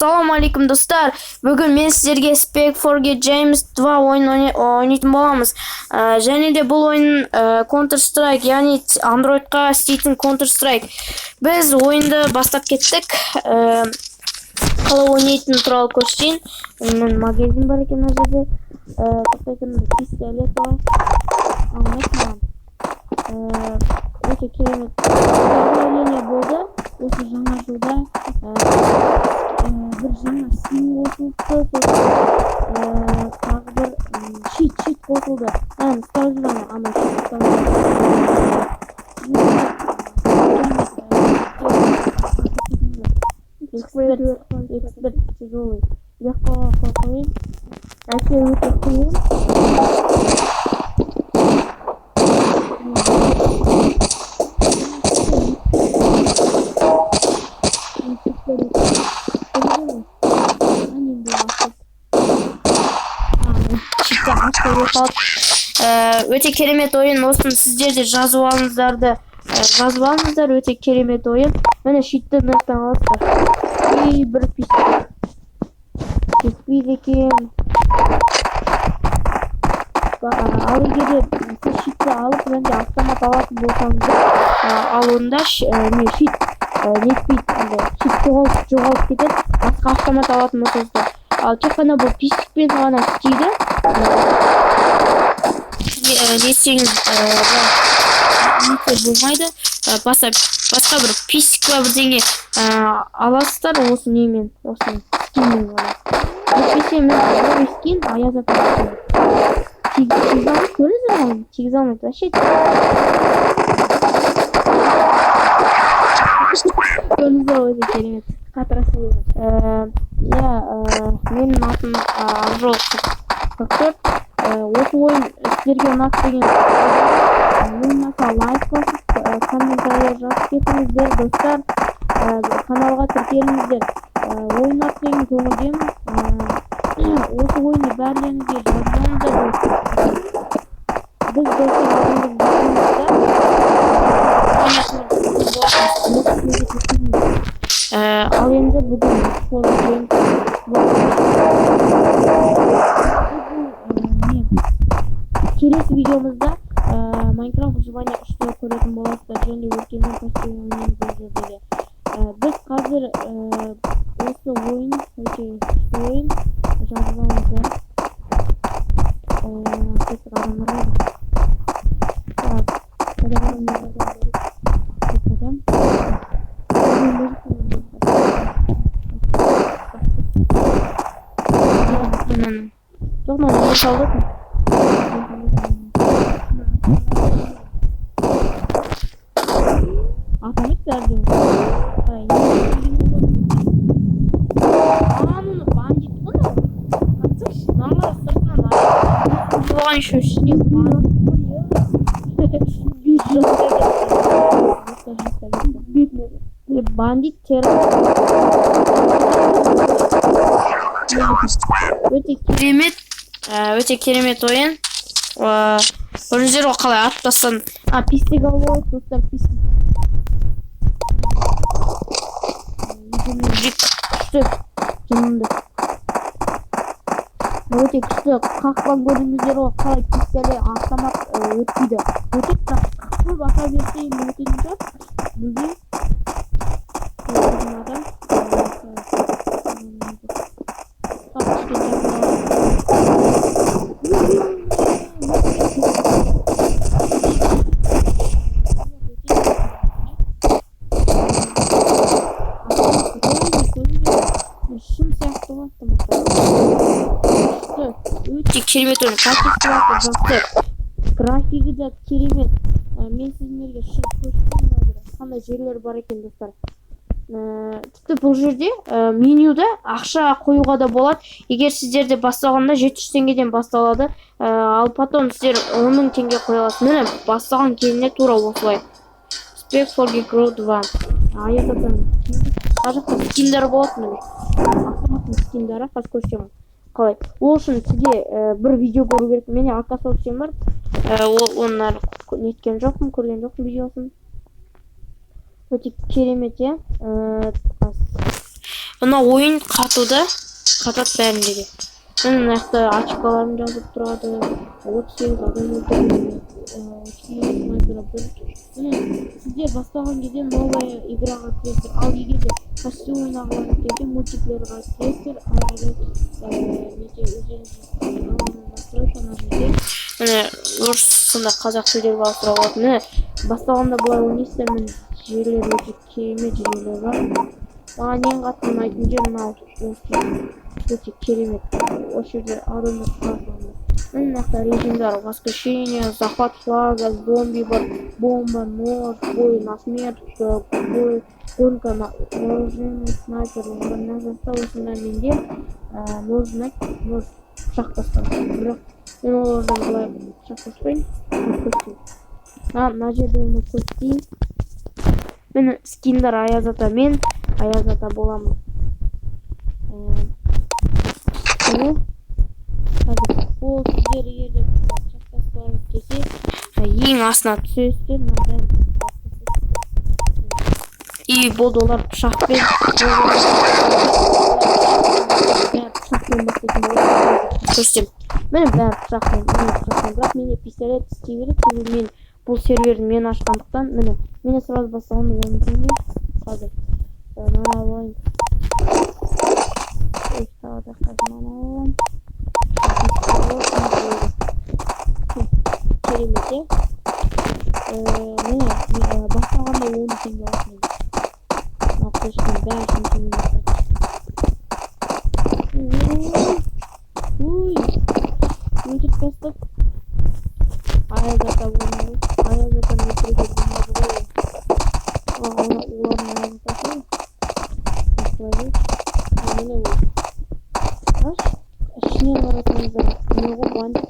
Assalamu alaikum dostlar. Bugün men sizlerge Spec Forget James 2 oyun oynaytın bolamыз. Және де бұл oyun Counter Strike, yani Android'ga істейтін Counter Strike. Biz oyunды бастап кеттік. Қалай ойнайтын туралы көрсетейін. Мен магазин бар екен мына жерде. Пистолет бар. Өте керемет обновление болды. Осы жаңа жылда бір жаңа син қосылды. Тағы бір шит қосылды. Стаждан ана эксперт тяжелый. Легко қойып. Әке өте қиын. Өте керемет ойын. Осыны сіздер де жазып алыңыздар. Өте керемет ойын. Міне шитті нырттан аласыздар. Бір жетпейді екен. Ал егер сіз шитті алып және автомат алатын болсаңыздар, ал онда шит нетпейді, шит жоғалып кетеді, басқа автомат алатын болсаңыздар. Ал тек қана бұл пистикпен ғана істейді. Нетсеңіз болмайды. Басқа бір пистикла бірдеңе аласыздар осы немен, осы скинмен ғана. Өтпесе мен бұл скин аяз апарады. Тигізалмайды, көріңіздер ғой, тигізалмайды, вообще. Көріңіздер ғой, өте керемет. Қатырасы деді. Менің атым Ажол Фактор. Осы ойын сіздерге ұнап деген ойыннаса лайк басып, комментария жазып кетіңіздер, достар. Каналға тіркеліңіздер. Ойын аты деген көңілдемін. Осы ойынды бәрлеріңізге жазғаныздар болсын. Біз достар ал енді бүгін келесі видеомызда Майнкрафт выживание күшті көретін боласыздар, және өркеннен костюммен көрсетеді. Біз қазір осы ойын жазып алыңыздар. Жоқ, мына салдық. Атамек бәрді. Мұны бандит бұны. Қатсықшы, нағыра сұртынан айып. Бұған үші үшіне бандит. Бандит террор. Өте керемет ойын. Көріңіздер ғой қалай аттастан. Пистик алып алып, достар, пистик. Күшті, жынымды. Өте күшті. Қақпан көріңіздер ғой қалай пистикте автомат өтпейді. Өтіп, қақпы баса берсейін өтетін жоқ. Бүге адам керемет ойын, графигі да керемет. Мен сіздерге шығып көрсетейін, қандай жерлер бар екен, достар. Тіпті бұл жерде менюда ақша қоюға да болады. Егер сіздерде бастағанда 700 теңгеден басталады, ал потом сіздер 10 000 теңге қоя аласыз. Міне бастаған кезінде тура осылай. Spec Forget Grow 2. Аяқтан қажақта скиндер болады міне. Автоматтың скиндері қазір көрсетемін. Қалай? Ол үшін сізге бір видео көру керек. Мене арқа соқсем бар. Onlar неткен жоқпын, көрген жоқпын видеосын. Өте керемет, Мына ойын катууда катат бәрінде де. Мына жақта ачкаларым жазып тұрады. 38 адам өлтірген. Сіздер бастаған кезде новая играға кіресіздер. Ал егер де костюм ойнағыларыңыз келсе, мультиплеерға кіресіздер. Міне орысында қазақ сөйлеп алсыра болады. Міне бастағанда бұлай ойнайсыздар. Мен жерлер өте керемет жерлер бар. Маған ең қатты ұнайтын жер мынау өте керемет. Осы жерде адамдар тұрады. Мына жақта режимдар: воскрешение, захват флага, зомби бар, бомба, нож, бой на смерть, бой, гонка на вооружение, снайпер. Мына жақта осындай менде нож пышақ тастаған. Бірақ мен олардан былай пышақ тастаймын. Мына жерде оны көрсетейін. Мен скиндар Аяз ата, мен Аяз ата боламын. Ол сіздер егер де пышақтасқыларыңыз келсе, ең астына түсесіздер. И болды, олар пышақпен көрсетемін. Міне бәрі пышақпен, бірақ менде пистолет істей береді. Себебі мен бұл серверді мен ашқандықтан, мені сразу бастағанда ойнайтын қазір. Мына ойын керемет. Міне бастағанда 10 теңге алатын. Қоштың бәрі теңге. Өлтіріп тастап. Аяз ата болмайды. Аяз атаны өлтіруге болмайды ғой. Олардың Аяз атасы. Міне ол. Ішінен қарасаңыздар, не ғой бандит.